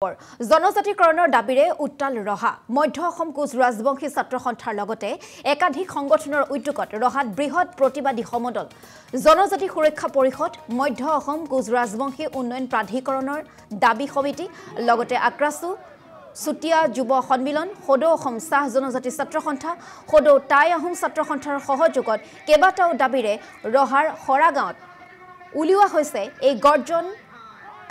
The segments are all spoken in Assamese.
জনজাতিকৰণৰ দাবীৰে উত্তাল ৰহা মধ্য অসম কোচ ৰাজবংশী ছাত্ৰ সন্থাৰ লগতে একাধিক সংগঠনৰ উদ্যোগত ৰহাত বৃহৎ প্ৰতিবাদী সমদল জনজাতি সুৰক্ষা পৰিষদ মধ্য অসম কোচ ৰাজবংশী উন্নয়ন প্ৰাধিকৰণৰ দাবী সমিতি লগতে আক্ৰাসু সুতিয়া যুৱ সন্মিলন সদৌ অসম চাহ জনজাতি ছাত্ৰ সন্থা সদৌ টাই আহোম ছাত্ৰ সন্থাৰ সহযোগত কেইবাটাও দাবীৰে ৰহাৰ হৰাগাঁৱত উলিওৱা হৈছে এই গৰ্জন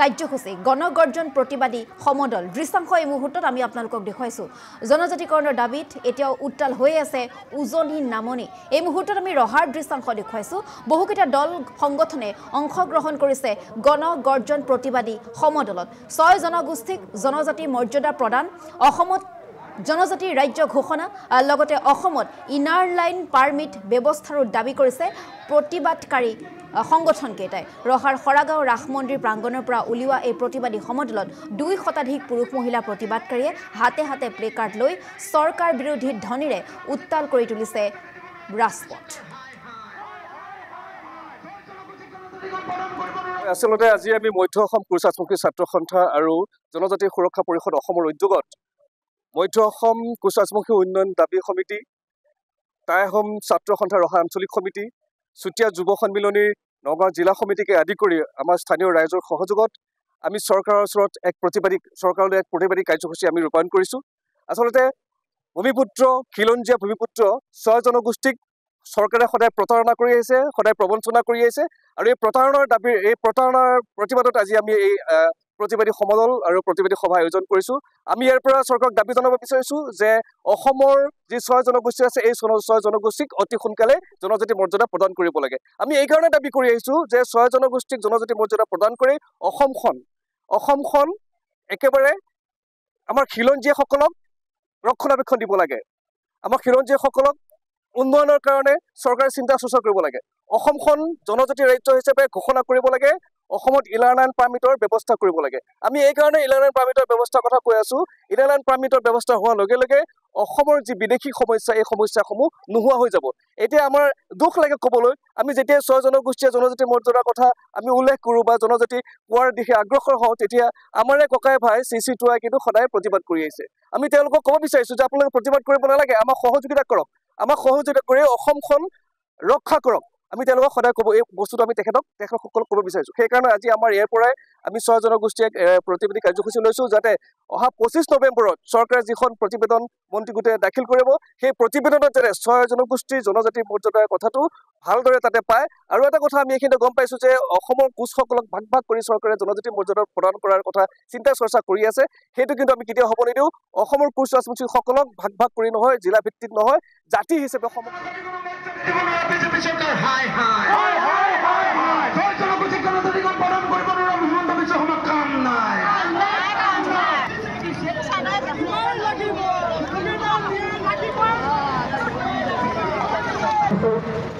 কাৰ্যসূচী গণগৰ্জন প্ৰতিবাদী সমদল দৃশ্যাংশ এই মুহূৰ্তত আমি আপোনালোকক দেখুৱাইছো জনজাতিকৰণৰ দাবীত এতিয়াও উত্তাল হৈ আছে উজনি নামনি এই মুহূৰ্তত আমি ৰহাৰ দৃশ্যাংশ দেখুৱাইছো বহুকেইটা দল সংগঠনে অংশগ্ৰহণ কৰিছে গণগৰ্জন প্ৰতিবাদী সমদলত 6 জনগোষ্ঠীক জনজাতি মৰ্যাদা প্ৰদান অসমত জনজাতি ৰাজ্য ঘোষণা লগতে অসমত ইনাৰ লাইন পাৰমিট ব্যৱস্থাৰো দাবী কৰিছে প্ৰতিবাদকাৰী সংগঠন কেইটাই ৰহাৰ হৰাগাঁও ৰাস মন্দিৰ প্ৰাংগণৰ পৰা উলিওৱা এই প্ৰতিবাদী সমদলত 2 শতাধিক পুৰুষ মহিলা প্ৰতিবাদকাৰীয়ে হাতে হাতে প্লে কাৰ্ড লৈ চৰকাৰ বিৰোধী ধ্বনিৰে উত্তাল কৰি তুলিছে ৰাজপথ আসলতে আজি আমি মধ্য অসম কোচ ৰাজবংশী ছাত্ৰ সন্থা আৰু জনজাতি সুৰক্ষা পৰিষদ অসমৰ উদ্যোগত মধ্য অসম কোচ ৰাজবংশী উন্নয়ন দাবী সমিতি টাই আহোম ছাত্ৰ সন্থা ৰহা আঞ্চলিক সমিতি সুতিয়া যুৱ সন্মিলনীৰ নগাঁও জিলা সমিতিকে আদি কৰি আমাৰ স্থানীয় ৰাইজৰ সহযোগত আমি চৰকাৰৰ ওচৰত চৰকাৰলৈ এক প্ৰতিবাদী কাৰ্যসূচী আমি ৰূপায়ণ কৰিছোঁ আসলতে ভূমিপুত্ৰ খিলঞ্জীয়া ভূমিপুত্ৰ 6 জনগোষ্ঠীক চৰকাৰে সদায় প্ৰতাৰণা কৰি আহিছে সদায় প্ৰবঞ্চনা কৰি আহিছে আৰু এই প্ৰতাৰণাৰ প্ৰতিবাদত আজি আমি এই প্ৰতিবাদী সমদল আৰু প্ৰতিবাদী সভা আয়োজন কৰিছোঁ আমি ইয়াৰ পৰা চৰকাৰক দাবী জনাব বিচাৰিছোঁ যে অসমৰ যি 6 জনগোষ্ঠী আছে এই 6 জনগোষ্ঠীক অতি সোনকালে জনজাতি মৰ্যাদা প্ৰদান কৰিব লাগে আমি এই কাৰণে দাবী কৰি আহিছোঁ যে 6 জনগোষ্ঠীক জনজাতি মৰ্যাদা প্ৰদান কৰি অসমখন একেবাৰে আমাৰ খিলঞ্জীয়াসকলক ৰক্ষণাবেক্ষণ দিব লাগে আমাৰ খিলঞ্জীয়াসকলক উন্নয়নৰ কাৰণে চৰকাৰে চিন্তা চৰ্চা কৰিব লাগে অসমখন জনজাতি ৰাজ্য হিচাপে ঘোষণা কৰিব লাগে অসমত ইনাৰ লাইন পাৰমিটৰ ব্যৱস্থা কৰিব লাগে আমি এই কাৰণে ইনাৰ লাইন পাৰমিটৰ ব্যৱস্থা কথা কৈ আছো ইনাৰ লাইন পাৰমিটৰ ব্যৱস্থা হোৱাৰ লগে লগে অসমৰ যি বিদেশী সমস্যা এই সমস্যাসমূহ নোহোৱা হৈ যাব এতিয়া আমাৰ দুখ লাগে ক'বলৈ আমি যেতিয়া 6 জনগোষ্ঠীয় জনজাতি মৰ্যাদাৰ কথা আমি উল্লেখ কৰোঁ বা জনজাতি পোৱাৰ দিশে অগ্ৰসৰ হওঁ তেতিয়া আমাৰে ককাই ভাই CC2I কিন্তু সদায় প্ৰতিবাদ কৰি আহিছে আমি তেওঁলোকক ক'ব বিচাৰিছোঁ যে আপোনালোকে প্ৰতিবাদ কৰিব নালাগে আমাক সহযোগিতা কৰক আমাক সহযোগিতা কৰি অসমখন ৰক্ষা কৰক আমি তেওঁলোকক সদায় ক'ব এই বস্তুটো আমি তেখেতসকলক ক'ব বিচাৰিছোঁ সেইকাৰণে আজি আমাৰ ইয়াৰ পৰাই আমি 6 জনগোষ্ঠীয়ে প্ৰতিবাদী কাৰ্যসূচী লৈছোঁ যাতে অহা 25 নৱেম্বৰত চৰকাৰে যিখন প্ৰতিবেদন মন্ত্ৰীগোটে দাখিল কৰিব সেই প্ৰতিবেদনত যাতে 6 জনগোষ্ঠীৰ জনজাতি মৰ্যাদাৰ কথাটো ভালদৰে তাতে পায় আৰু এটা কথা আমি এইখিনিতে গম পাইছোঁ যে অসমৰ কোচসকলক ভাগ কৰি চৰকাৰে জনজাতি মৰ্যাদা প্ৰদান কৰাৰ কথা চিন্তা চৰ্চা কৰি আছে সেইটো কিন্তু আমি কেতিয়াও হ'ব নিদিওঁ অসমৰ কোচ ৰাজবংশীসকলক ভাগ কৰি নহয় জিলা ভিত্তিত নহয় জাতি হিচাপে অসমক Thank you.